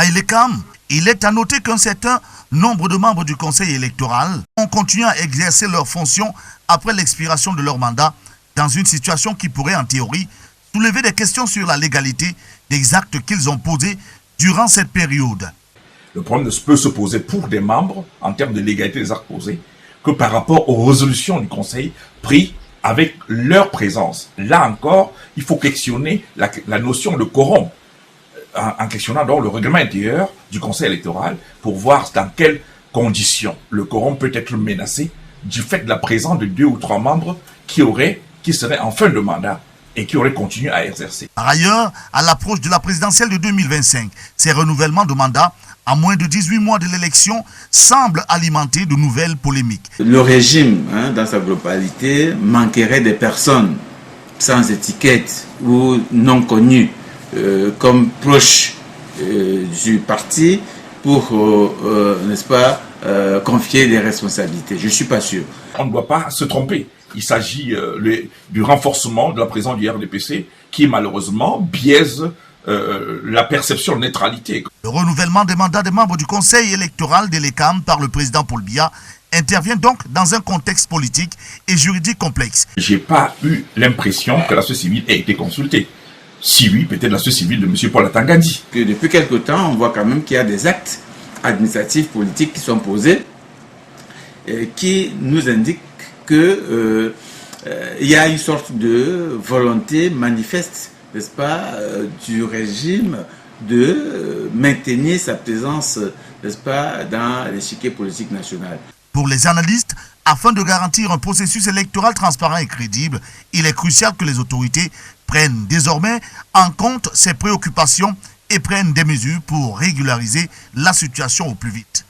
À Ilekam, il est à noter qu'un certain nombre de membres du conseil électoral ont continué à exercer leurs fonctions après l'expiration de leur mandat dans une situation qui pourrait en théorie soulever des questions sur la légalité des actes qu'ils ont posés durant cette période. Le problème ne peut se poser pour des membres en termes de légalité des actes posés que par rapport aux résolutions du conseil prises avec leur présence. Là encore, il faut questionner la notion de quorum en questionnant donc le règlement intérieur du conseil électoral pour voir dans quelles conditions le quorum peut être menacé du fait de la présence de 2 ou 3 membres qui seraient en fin de mandat et qui auraient continué à exercer. Par ailleurs, à l'approche de la présidentielle de 2025, ces renouvellements de mandat à moins de 18 mois de l'élection semblent alimenter de nouvelles polémiques. Le régime, dans sa globalité, manquerait des personnes sans étiquette ou non connues comme proches du parti pour, n'est-ce pas, confier des responsabilités. Je ne suis pas sûr. On ne doit pas se tromper. Il s'agit du renforcement de la présence du RDPC qui malheureusement biaise la perception de neutralité. Le renouvellement des mandats des membres du conseil électoral de l'Ilekam par le président Paul Biya intervient donc dans un contexte politique et juridique complexe. Je n'ai pas eu l'impression que la société civile ait été consultée. Si oui, peut-être la société civile de M. Paul Atangadi. Depuis quelque temps, on voit quand même qu'il y a des actes administratifs, politiques qui sont posés et qui nous indiquent qu'il y a une sorte de volonté manifeste, n'est-ce pas, du régime de maintenir sa présence, n'est-ce pas, dans l'échiquier politique national. Pour les analystes, afin de garantir un processus électoral transparent et crédible, il est crucial que les autorités prennent désormais en compte ces préoccupations et prennent des mesures pour régulariser la situation au plus vite.